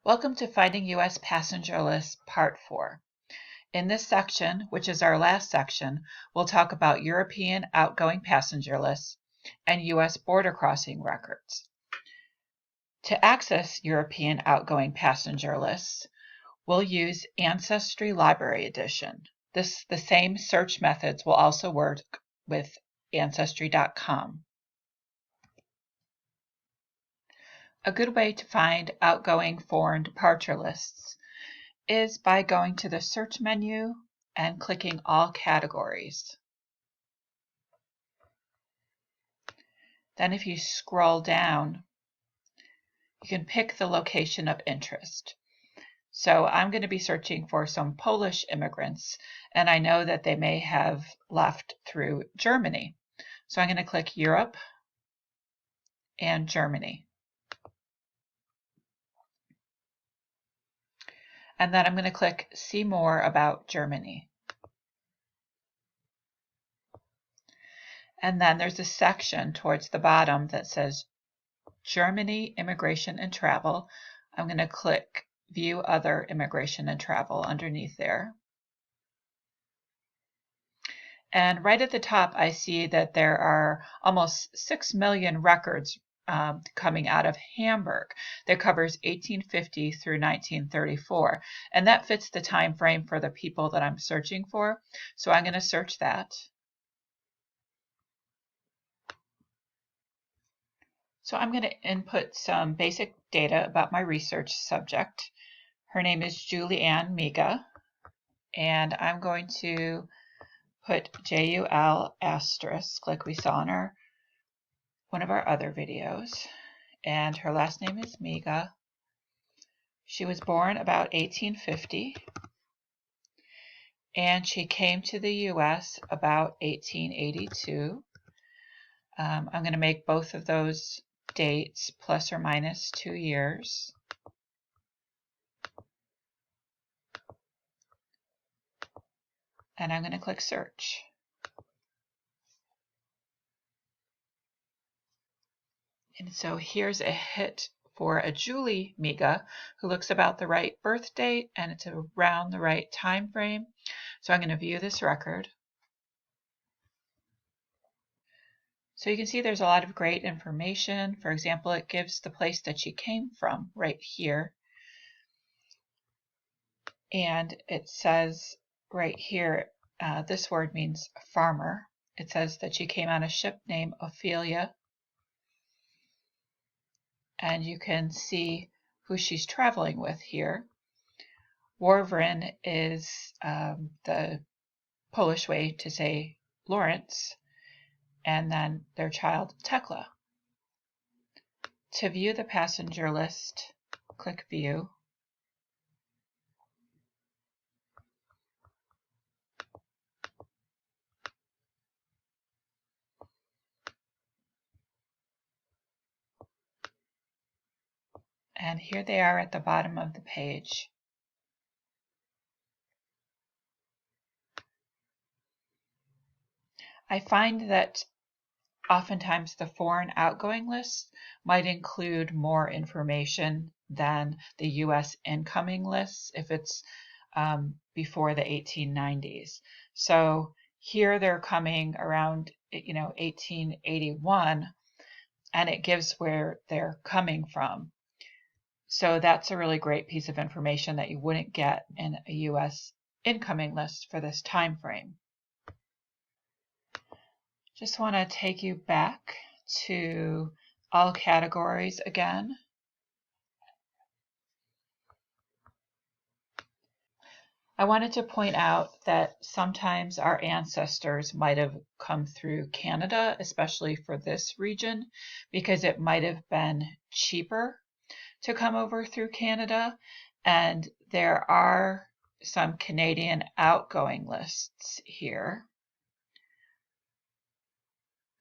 Welcome to Finding U.S. Passenger Lists Part 4. In this section, which is our last section, we'll talk about European outgoing passenger lists and U.S. border crossing records. To access European outgoing passenger lists, we'll use Ancestry Library Edition. The same search methods will also work with Ancestry.com. A good way to find outgoing foreign departure lists is by going to the search menu and clicking all categories. Then if you scroll down, you can pick the location of interest. So I'm going to be searching for some Polish immigrants, and I know that they may have left through Germany. So I'm going to click Europe and Germany. And then I'm going to click See More About Germany. And then there's a section towards the bottom that says Germany Immigration and Travel. I'm going to click View Other Immigration and Travel underneath there. And right at the top, I see that there are almost 6 million records coming out of Hamburg that covers 1850 through 1934. And that fits the time frame for the people that I'm searching for. So I'm going to search that. So I'm going to input some basic data about my research subject. Her name is Julianne Miga, and I'm going to put JUL asterisk like we saw in one of our other videos. And her last name is Miga. She was born about 1850, and she came to the U.S. about 1882. I'm going to make both of those dates plus or minus 2 years. And I'm going to click search. And so here's a hit for a Julie Miga who looks about the right birth date, and it's around the right time frame. So I'm going to view this record. So you can see there's a lot of great information. For example, it gives the place that she came from right here. And it says right here, this word means farmer. It says that she came on a ship named Ophelia. And you can see who she's traveling with here. Warvrin is the Polish way to say Lawrence, and then their child Tekla. To view the passenger list, click View. And here they are at the bottom of the page. I find that oftentimes the foreign outgoing list might include more information than the U.S. incoming lists if it's before the 1890s. So here they're coming around 1881, and it gives where they're coming from. So that's a really great piece of information that you wouldn't get in a U.S. incoming list for this time frame. Just want to take you back to all categories again. I wanted to point out that sometimes our ancestors might have come through Canada, especially for this region, because it might have been cheaper to come over through Canada, and there are some Canadian outgoing lists here.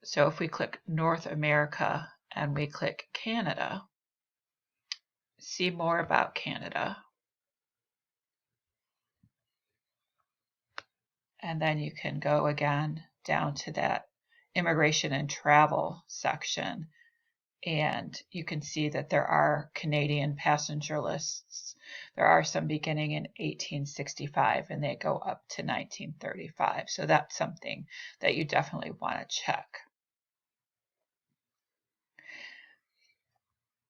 So if we click North America and we click Canada, see more about Canada. And then you can go again down to that immigration and travel section And you can see that there are Canadian passenger lists. There are some beginning in 1865 and they go up to 1935. So that's something that you definitely want to check.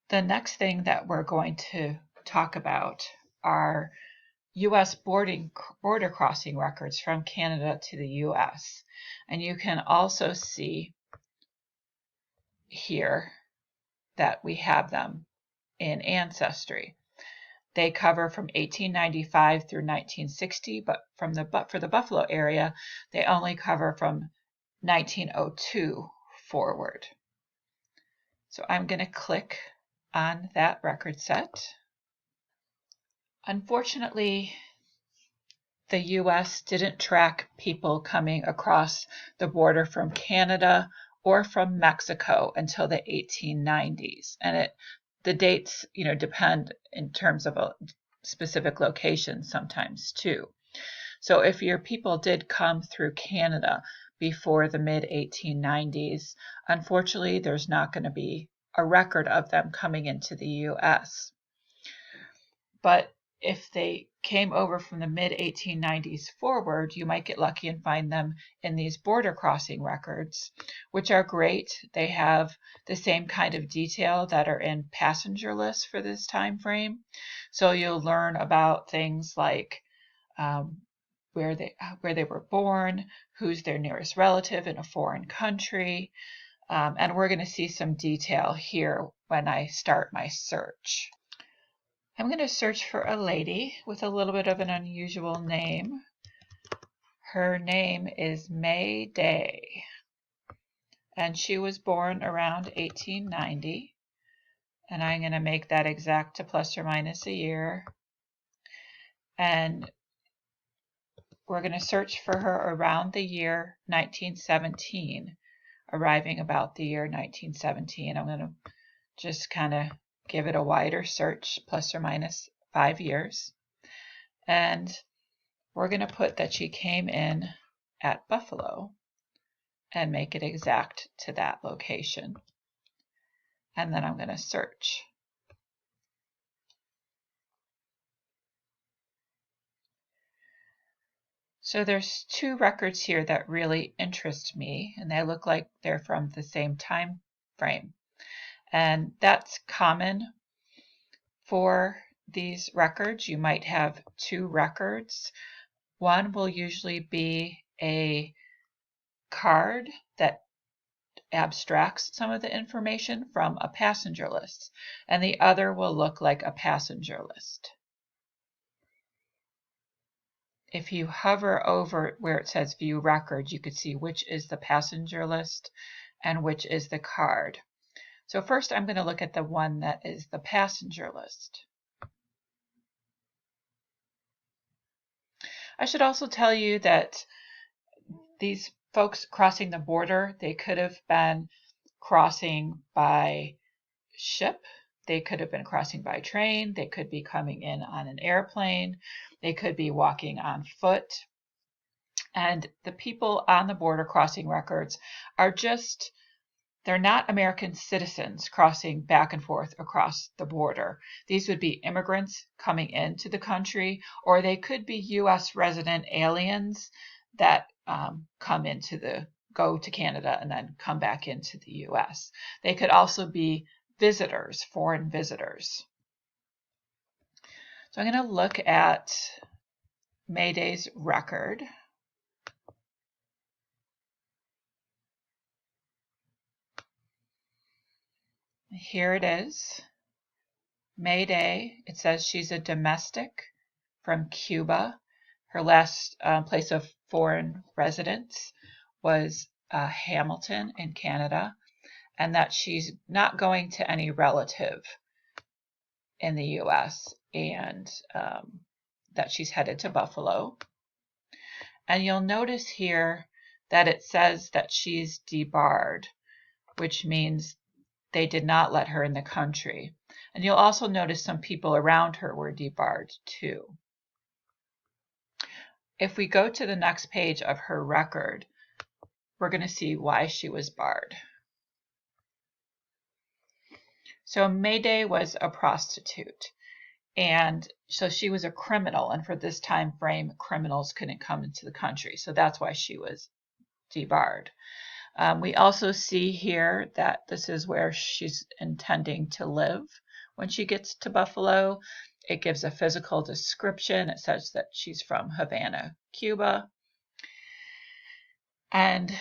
The next thing that we're going to talk about are U.S. border crossing records from Canada to the U.S. And you can also see here that we have them in Ancestry. They cover from 1895 through 1960, but for the Buffalo area, they only cover from 1902 forward. So I'm going to click on that record set. Unfortunately, the U.S. didn't track people coming across the border from Canada or from Mexico until the 1890s. And the dates, depend in terms of a specific location sometimes too. So if your people did come through Canada before the mid-1890s, unfortunately, there's not going to be a record of them coming into the U.S. But if they came over from the mid-1890s forward, you might get lucky and find them in these border crossing records, which are great. They have the same kind of detail that are in passenger lists for this time frame. So you'll learn about things like where they were born, who's their nearest relative in a foreign country, and we're going to see some detail here when I start my search. I'm going to search for a lady with a little bit of an unusual name. Her name is May Day, and she was born around 1890, and I'm going to make that exact to plus or minus a year. And we're going to search for her around the year 1917, arriving about the year 1917. I'm going to just kind of give it a wider search, plus or minus 5 years. And we're going to put that she came in at Buffalo and make it exact to that location. And then I'm going to search. So there's 2 records here that really interest me, and they look like they're from the same time frame. And that's common for these records. You might have 2 records. One will usually be a card that abstracts some of the information from a passenger list, and the other will look like a passenger list. If you hover over where it says View Records, you could see which is the passenger list and which is the card. So first I'm going to look at the one that is the passenger list. I should also tell you that these folks crossing the border, they could have been crossing by ship, they could have been crossing by train, they could be coming in on an airplane, they could be walking on foot. And the people on the border crossing records are they're not American citizens crossing back and forth across the border. These would be immigrants coming into the country, or they could be U.S. resident aliens that go to Canada and then come back into the U.S. They could also be visitors, foreign visitors. So I'm going to look at Mayday's record. Here it is. Mayday, it says she's a domestic from Cuba. Her last place of foreign residence was Hamilton in Canada, and that she's not going to any relative in the U.S., and that she's headed to Buffalo. And you'll notice here that it says that she's debarred, which means they did not let her in the country. And you'll also notice some people around her were debarred too. If we go to the next page of her record, we're going to see why she was barred. So Mayday was a prostitute, and so she was a criminal, and for this time frame, criminals couldn't come into the country, so that's why she was debarred. We also see here that this is where she's intending to live when she gets to Buffalo. It gives a physical description. It says that she's from Havana, Cuba. And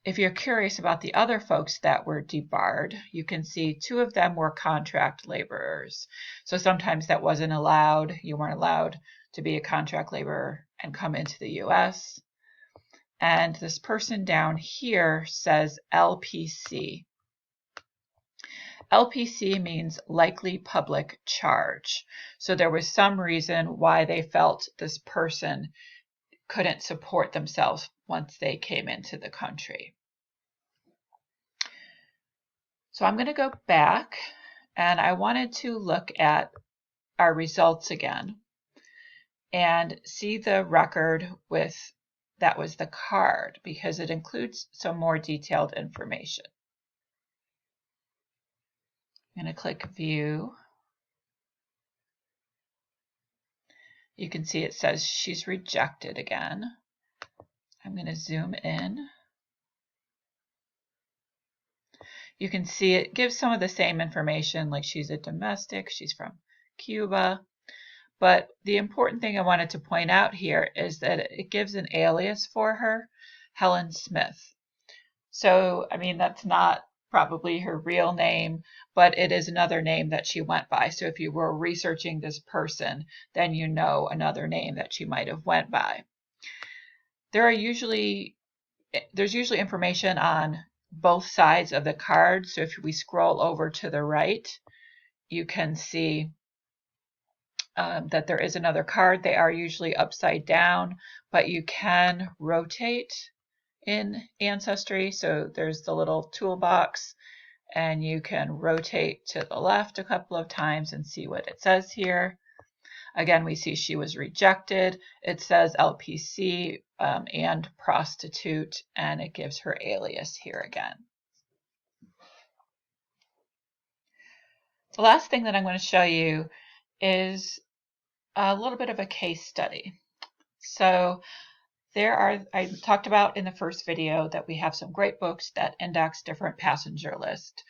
if you're curious about the other folks that were debarred, you can see 2 of them were contract laborers. So sometimes that wasn't allowed. You weren't allowed to be a contract laborer and come into the U.S. And this person down here says LPC. LPC means likely public charge. So there was some reason why they felt this person couldn't support themselves once they came into the country. So I'm going to go back, and I wanted to look at our results again and see the record with that was the card, because it includes some more detailed information. I'm going to click View. You can see it says she's rejected again. I'm going to zoom in. You can see it gives some of the same information, like she's a domestic, she's from Cuba. But the important thing I wanted to point out here is that it gives an alias for her, Helen Smith. So, I mean, that's not probably her real name, but it is another name that she went by. So if you were researching this person, then you know another name that she might have went by. There's usually information on both sides of the card. So if we scroll over to the right, you can see that there is another card. They are usually upside down, but you can rotate in Ancestry. So there's the little toolbox, and you can rotate to the left a couple of times and see what it says here. Again, we see she was rejected. It says LPC and prostitute, and it gives her alias here again. The last thing that I'm going to show you is a little bit of a case study. So I talked about in the first video that we have some great books that index different passenger lists.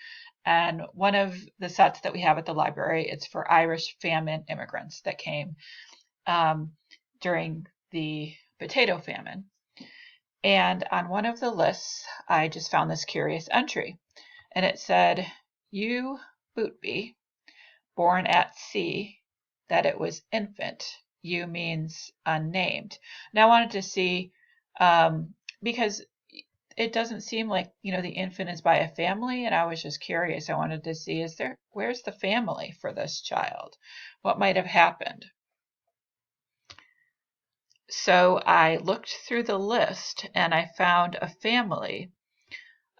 And one of the sets that we have at the library, it's for Irish famine immigrants that came during the potato famine. And on one of the lists, I just found this curious entry. And it said, "You, Bootby, born at sea, that it was infant." You means unnamed. Now I wanted to see, because it doesn't seem like, the infant is by a family, and I was just curious. I wanted to see, where's the family for this child? What might have happened? So I looked through the list, and I found a family,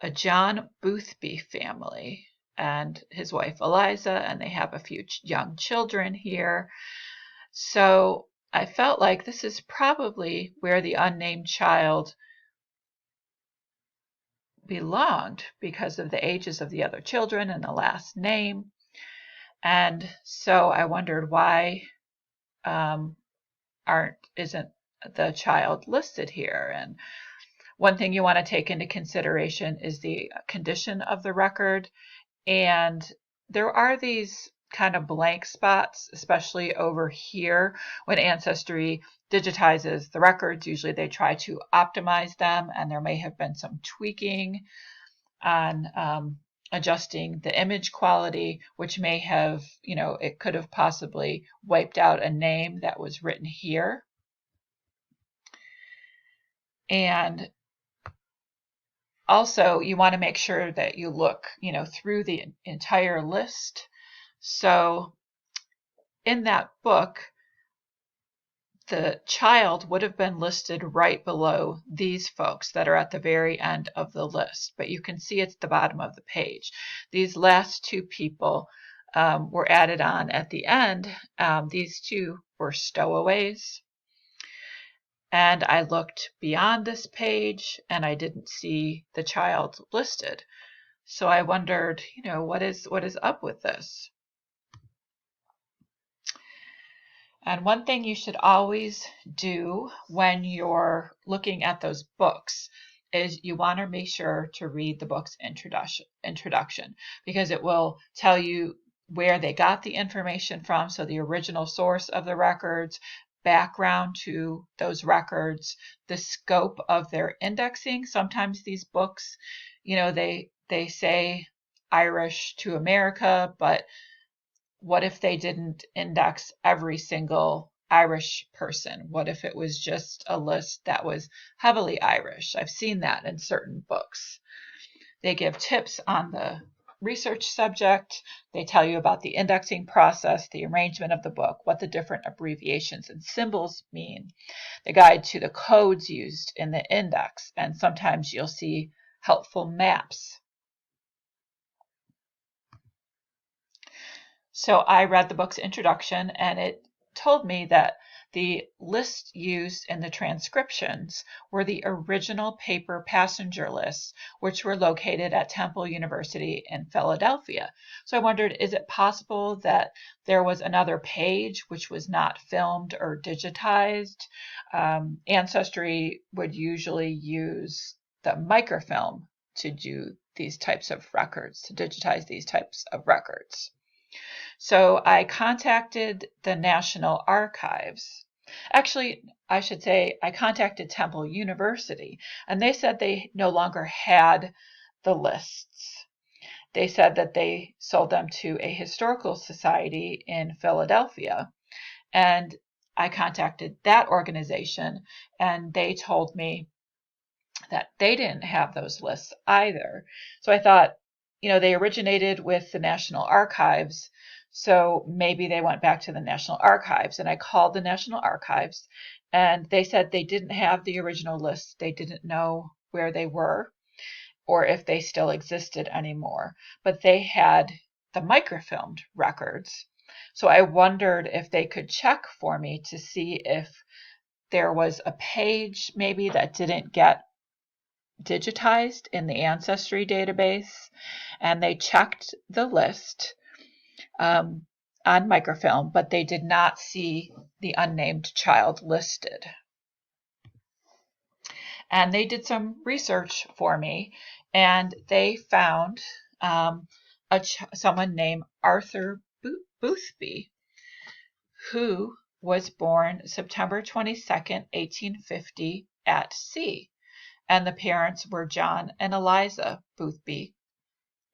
a John Boothby family, and his wife Eliza, and they have a few young children here. So I felt like this is probably where the unnamed child belonged because of the ages of the other children and the last name. And so I wondered why isn't the child listed here. And one thing you want to take into consideration is the condition of the record. And there are these kind of blank spots, especially over here when Ancestry digitizes the records. Usually they try to optimize them, and there may have been some tweaking on adjusting the image quality, which may have, it could have possibly wiped out a name that was written here. And also, you want to make sure that you look, through the entire list. So in that book, the child would have been listed right below these folks that are at the very end of the list, but you can see it's the bottom of the page. These last 2 people were added on at the end. These 2 were stowaways. And I looked beyond this page, and I didn't see the child listed. So I wondered, what is up with this? And one thing you should always do when you're looking at those books is you want to make sure to read the book's introduction, because it will tell you where they got the information from, so the original source of the records, background to those records, the scope of their indexing. Sometimes these books, they say Irish to America, but what if they didn't index every single Irish person? What if it was just a list that was heavily Irish? I've seen that in certain books. They give tips on the research subject. They tell you about the indexing process, the arrangement of the book, what the different abbreviations and symbols mean, the guide to the codes used in the index, and sometimes you'll see helpful maps. So I read the book's introduction, and it told me that the lists used in the transcriptions were the original paper passenger lists, which were located at Temple University in Philadelphia. So I wondered, is it possible that there was another page which was not filmed or digitized? Ancestry would usually use the microfilm to do these types of records, to digitize these types of records. So I contacted the National Archives. Actually, I should say I contacted Temple University, and they said they no longer had the lists. They said that they sold them to a historical society in Philadelphia, and I contacted that organization, and they told me that they didn't have those lists either. So I thought, they originated with the National Archives, so maybe they went back to the National Archives. And I called the National Archives, and they said they didn't have the original lists. They didn't know where they were or if they still existed anymore, but they had the microfilmed records. So I wondered if they could check for me to see if there was a page maybe that didn't get digitized in the Ancestry database, and they checked the list on microfilm, but they did not see the unnamed child listed. And they did some research for me, and they found someone named Arthur Boothby, who was born September 22nd, 1850 at sea. And the parents were John and Eliza Boothby,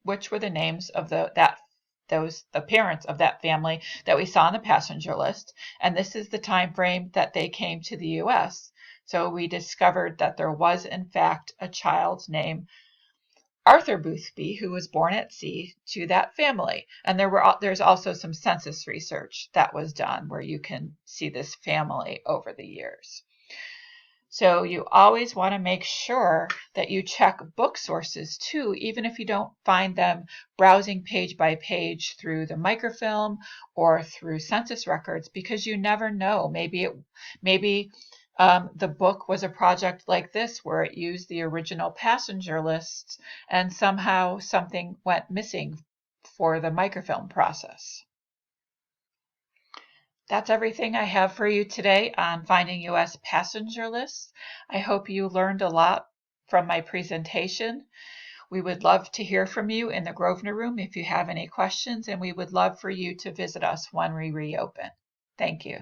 which were the names of the parents of that family that we saw on the passenger list. And this is the time frame that they came to the U.S. So we discovered that there was, in fact, a child named Arthur Boothby who was born at sea to that family. And there's also some census research that was done where you can see this family over the years. So you always want to make sure that you check book sources too, even if you don't find them browsing page by page through the microfilm or through census records, because you never know. Maybe the book was a project like this where it used the original passenger lists and somehow something went missing for the microfilm process. That's everything I have for you today on finding U.S. passenger lists. I hope you learned a lot from my presentation. We would love to hear from you in the Grosvenor Room if you have any questions, and we would love for you to visit us when we reopen. Thank you.